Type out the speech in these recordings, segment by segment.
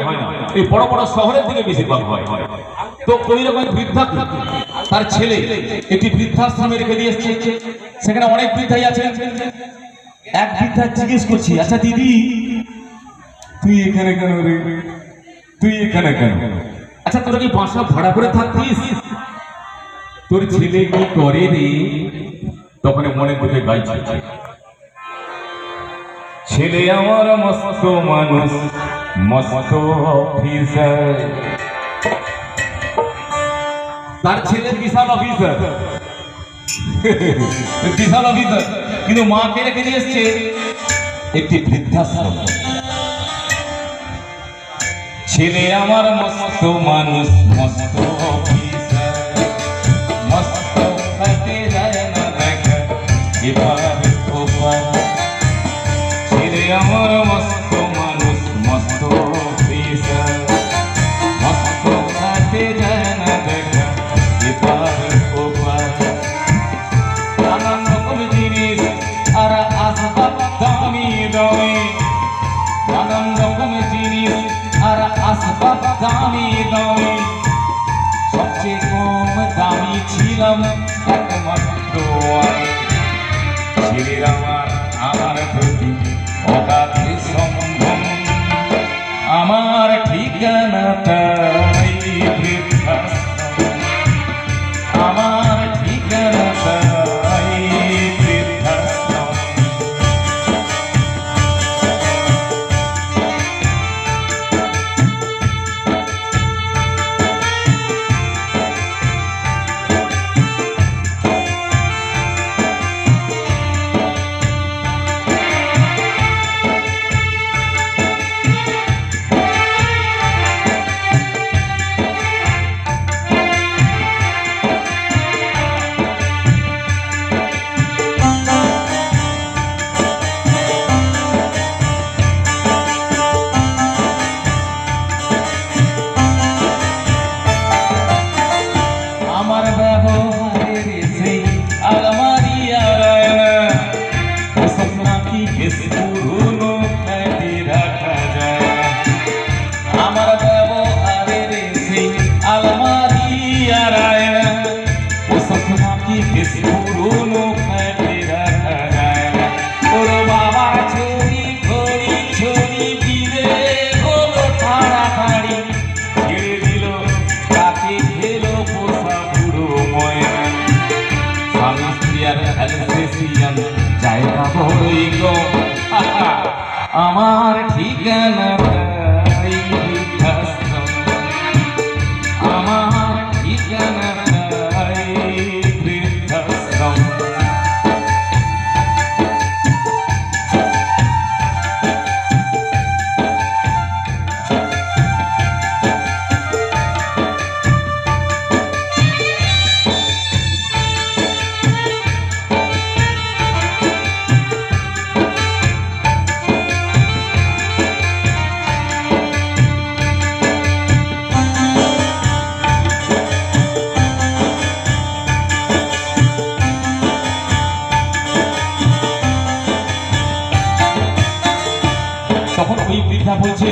হয় না, এই বড় বড় শহরের দিকে বেশিরভাগ হয়। তো ওই রকম বৃদ্ধা তার ছেলে একটি বৃদ্ধাশ্রমে রেখে দিয়ে এসছে। সেখানে অনেক বৃদ্ধাই আছেন। এক বৃদ্ধা জিজ্ঞেস করছি, আচ্ছা দিদি তুই এখানে কেন রে, তুই এখানে কেন? আচ্ছা তোরা কি বাসা ভাড়া করে থাকতিস? তোর ছেলে কি করে রে? তখন মনে করে গাইছে, ছেলে আমার মস্ত মানুষ, মস্ত অফিসার। তার ছেলে বিশাল অফিসার, বিশাল অফিসার, কিন্তু মাকে রেখে দিয়ে এসছে একটি বৃদ্ধাশ্রম। ছেলে আমার মস্ত মানুষ, মস্ত অফিসার, মস্ত খাইতে যায় না দেখা এবার ওপার। ছেলে আমার মস্ত মানুষ, মস্ত অফিসার, মস্ত খাইতে যায় না দেখা এবার ওপার। নানান রকম জিনিস আর আসবাব দামি দামি, নানান রকম জিনিস আর আসবাব দামি দামি। সবচেয়ে কম দামি ছিলাম একমাত্র আমি। ছেলের আমার প্রতি অগাধ সম্ভ্রম, আমার ঠিকানাটাই বৃদ্ধাশ্রম, আমার ঠিকানাটাই বৃদ্ধাশ্রম। আমার ব্যবহারের সেই আলমারি আড়ায় না, ওসব নাকি বেশ পুরনো ফ্ল্যাটে রাখা যায় না। আমার ব্যবহারের সেই আলমারি আড়ায় না, ওসব নাকি বেশ পুরনো ফ্ল্যাটে রাখা যায় না। ওর বাবার ছড়ি ঘড়ি ছড়ি দিলে হলো ঠাড়াঠাড়ি, ছেড়ে দিল তাকে খেলো পোষা পুরো ময়না। স্বামী স্ত্রী আর অ্যালসেসিয়ান জায়গা বড়ই গো, আমার ঠিকানাটাই বৃদ্ধাশ্রম, আমার ঠিকানাটাই বৃদ্ধাশ্রম। তখন ওই বৃদ্ধা বলছে,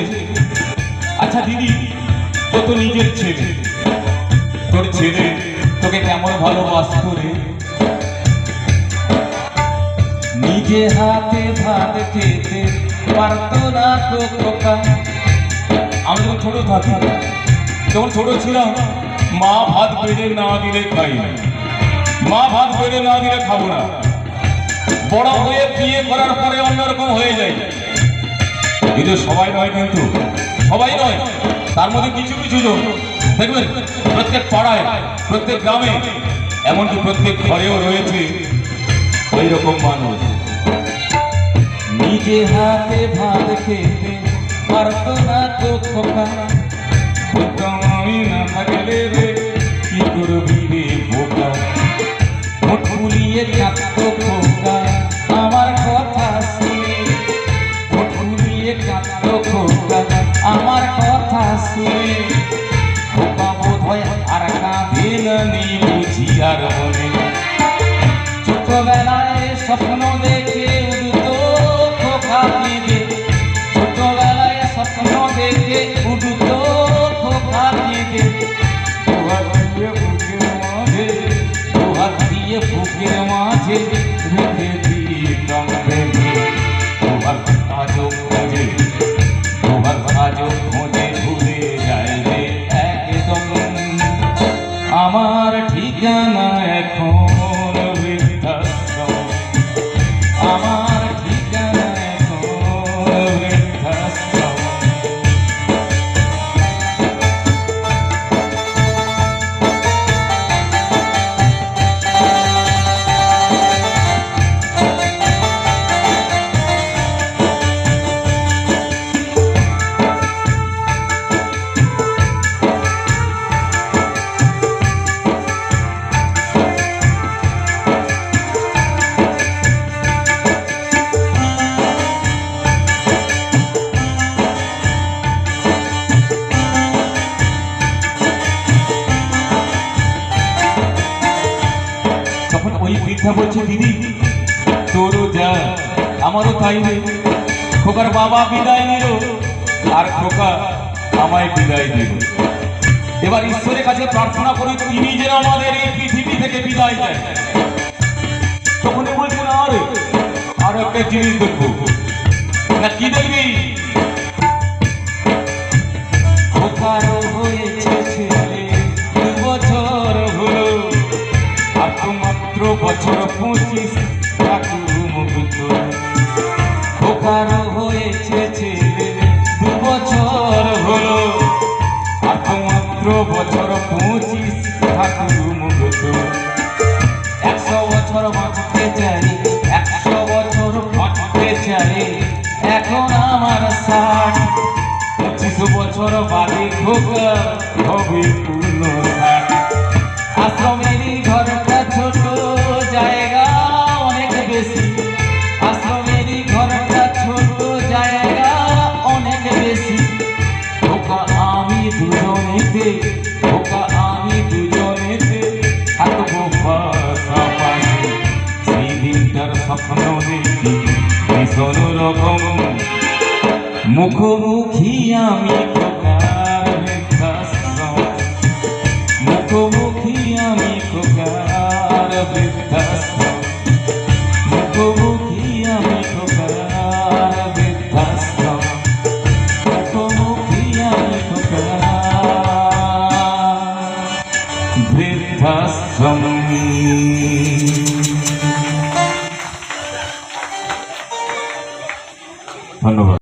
আচ্ছা দিদি তোর তো নিজের ছেলে, তোর ছেলে তোকে কেমন ভালোবাসতো রে? নিজে হাতে ভাত খেতে পারতো না তো খোকা। আমি যখন ছোট থাকি, যখন ছোট ছিলাম, মা ভাত বেড়ে না দিলে খাই না, মা ভাত বেড়ে না দিলে খাবো না। বড় হয়ে বিয়ে করার পরে অন্যরকম হয়ে যায়, কিন্তু সবাই নয়, কিন্তু সবাই নয়, তার মধ্যে কিছু কিছু জন দেখবেন প্রত্যেক পাড়ায়, প্রত্যেক গ্রামে, এমনকি প্রত্যেক ঘরেও রয়েছে ওই রকম মানুষ। নিজে হাতে ভাত খেতে পারতো না তো খোকা, বলতাম আমি না থাকলে রে কি করবি রে বোকা। ঠোঁট ফুলিয়ে কাঁদতো খোকা আমার কথা শুনে, ঠোঁট ফুলিয়ে কাঁদতো খোকা আমার কথা শুনে। খোকা বোধ হয় আর কাঁদে না নি বুঝি আর মনে। ছোটবেলায় স্বপ্ন দেখে উঠতো খোকা কেঁদে, ছোটবেলায় স্বপ্ন দেখে বৃদ্ধা বলছে দিদি তোরও যা আমারও তাই রে। খোকার বাবা বিদায় নিল আর খোকা আমায় বিদায় দিল। এবার ঈশ্বরের কাছে প্রার্থনা করি তিনি যেন আমাদের এই পৃথিবী থেকে বিদায় দেয়। তখন বলছে না আর একটা জিনিস দেখবো না। কি দেখবি? খোকার হয়েছে ছেলে 2 বছর হলো আর তো মাত্র বছর 25 খোকার হয়েছে ছেলে 2 বছর হলো আর তো মাত্র বছর 25 ঠাকুর মুগ্ধ। 100 বছর বাঁচতে চাই 100 বছর বাঁচতে চাই এখন আমার 60। 25 বছর বাদে খোকা হবে পূর্ণ 60। আশ্রমেরই ঘরটা ছোট জায়গা অনেক বেশি। আশ্রমেরই ঘরটা ছোট জায়গা অনেক বেশি। খোকা আমি দুজনেতে খোকা আমি দুজনেতে থাকবো পাশাপাশি। সেই দিনটার স্বপ্ন দেখি ভীষণ রকম। মুখোমুখি আমি খোকার বৃদ্ধাশ্রম। মুখোমুখি আমি খোকার বৃদ্ধাশ্রম।